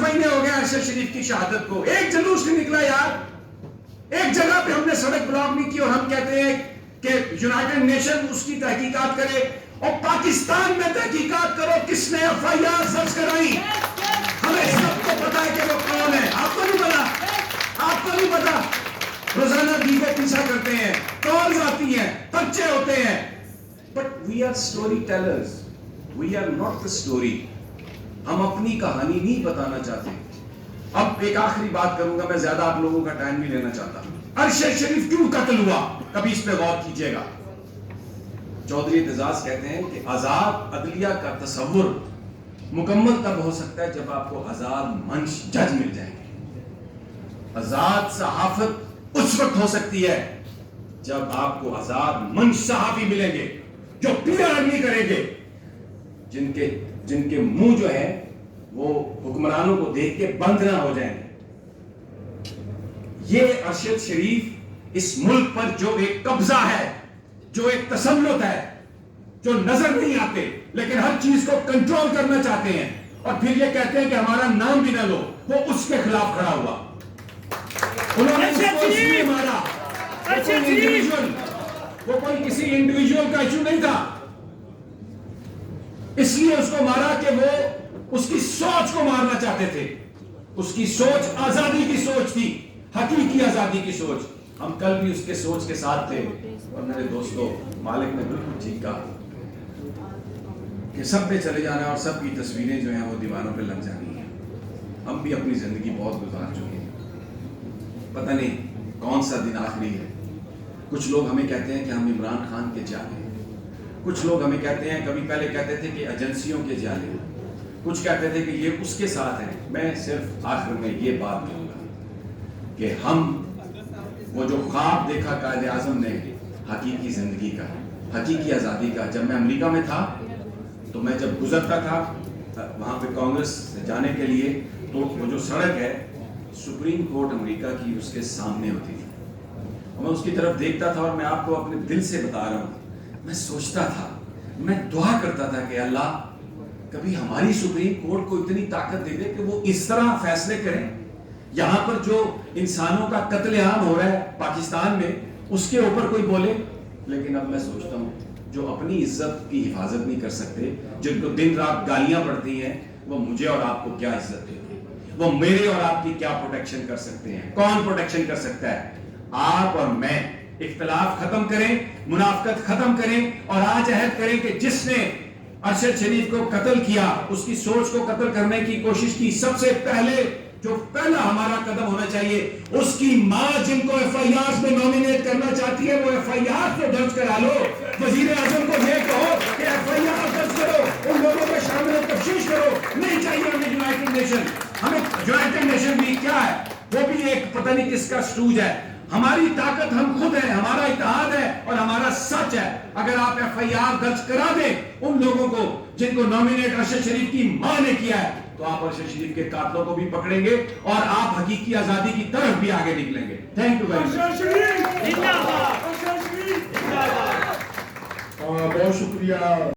مہینے ہو گئے ارشد شریف کی شہادت کو، ایک جلوس نہیں نکلا یار، ایک جگہ پہ ہم نے سڑک بلاک نہیں کی، اور ہم کہتے ہیں کہ یونائیٹڈ نیشن اس کی تحقیقات کرے، اور پاکستان میں تحقیقات کرو کس نے ایف آئی آر درج کرائی، ہمیں سب کو پتا ہے کہ وہ کون ہے، آپ کو نہیں پتا، آپ کو نہیں پتا، روزانہ دیگو پیچھا کرتے ہیں، کالز آتی ہیں، پرچے ہوتے ہیں، but we are storytellers, we are not the story, ہم اپنی کہانی نہیں بتانا چاہتے۔ اب ایک آخری بات کروں گا، میں زیادہ آپ لوگوں کا ٹائم نہیں لینا چاہتا۔ ارشد شریف کیوں قتل ہوا، کبھی اس پہ غور کیجئے گا۔ چودھری اعتزاز کہتے ہیں کہ آزاد عدلیہ کا تصور مکمل تب ہو سکتا ہے جب آپ کو آزاد منش جج مل جائیں گے۔ آزاد صحافت اس وقت ہو سکتی ہے جب آپ کو آزاد منش صحافی ملیں گے جو پی آر نہیں کریں گے، جن کے منہ جو ہے وہ حکمرانوں کو دیکھ کے بند نہ ہو جائیں گے۔ یہ ارشد شریف اس ملک پر جو ایک قبضہ ہے، جو ایک تسلط ہے، جو نظر نہیں آتے لیکن ہر چیز کو کنٹرول کرنا چاہتے ہیں، اور پھر یہ کہتے ہیں کہ ہمارا نام بھی نہ لو، وہ اس کے خلاف کھڑا ہوا۔ انہوں نے اس کو اس لیے مارا، وہ کوئی کسی انڈیویجول کا ایشو نہیں تھا، اس لیے اس کو مارا کہ وہ اس کی سوچ کو مارنا چاہتے تھے۔ اس کی سوچ آزادی کی سوچ تھی، حقیقی آزادی کی سوچ۔ ہم کل بھی اس کے سوچ کے ساتھ تھے، اور میرے دوستو مالک نے بالکل ٹھیک کہا کہ سب پہ چلے جانا ہے اور سب کی تصویریں جو ہیں وہ دیواروں پہ لگ جانی ہیں۔ ہم بھی اپنی زندگی بہت گزار چکے ہیں، پتہ نہیں کون سا دن آخری ہے۔ کچھ لوگ ہمیں کہتے ہیں کہ ہم عمران خان کے جالے ہیں، کچھ لوگ ہمیں کہتے ہیں، کبھی پہلے کہتے تھے کہ ایجنسیوں کے جالے ہیں، کچھ کہتے تھے کہ یہ اس کے ساتھ ہیں۔ میں صرف آخر میں یہ بات کہوں گا کہ ہم وہ جو خواب دیکھا قائد اعظم نے حقیقی زندگی کا، حقیقی آزادی کا، جب میں امریکہ میں تھا تو میں جب گزرتا تھا وہاں پہ کانگریس جانے کے لیے، تو وہ جو سڑک ہے سپریم کورٹ امریکہ کی اس کے سامنے ہوتی تھی، اور میں اس کی طرف دیکھتا تھا، اور میں آپ کو اپنے دل سے بتا رہا ہوں، میں سوچتا تھا، میں دعا کرتا تھا کہ اللہ کبھی ہماری سپریم کورٹ کو اتنی طاقت دے دے کہ وہ اس طرح فیصلے کریں۔ یہاں پر جو انسانوں کا قتل عام ہو رہا ہے پاکستان میں، اس کے اوپر کوئی بولے۔ لیکن اب میں سوچتا ہوں جو اپنی عزت کی حفاظت نہیں کر سکتے، جن کو دن رات گالیاں پڑتی ہیں، وہ مجھے اور آپ کو کیا عزت دیتے ہیں، وہ میرے اور آپ کی کیا پروٹیکشن کر سکتے ہیں؟ کون پروٹیکشن کر سکتا ہے؟ آپ اور میں۔ اختلاف ختم کریں، منافقت ختم کریں، اور آج عہد کریں کہ جس نے ارشد شریف کو قتل کیا، اس کی سوچ کو قتل کرنے کی کوشش کی، سب سے پہلے جو پہلا ہمارا قدم ہونا چاہیے، اس کی ماں جن کو ایف آئی آر میں نامینیٹ کرنا چاہتی ہے، وہ ایف آئی آر تو درج کرا لو۔ وزیر اعظم کو یہ کہو کہ ایف آئی آر درج کرو، ان لوگوں کو شامل تفتیش کرو۔ نہیں چاہیے ہمیں یونائیٹڈ نیشن، ہمیں یونائیٹڈ نیشن بھی کیا ہے، وہ بھی ایک پتہ نہیں کس کا سٹوج ہے۔ ہماری طاقت ہم خود ہیں، ہمارا اتحاد ہے اور ہمارا سچ ہے۔ اگر آپ ایف آئی آر درج کرا دیں ان لوگوں کو جن کو نامینیٹ ارشد شریف کی ماں نے کیا ہے، تو آپ ارشد شریف کے قاتلوں کو بھی پکڑیں گے اور آپ حقیقی آزادی کی طرف بھی آگے نکلیں گے۔ Thank you very much. بہت شکریہ۔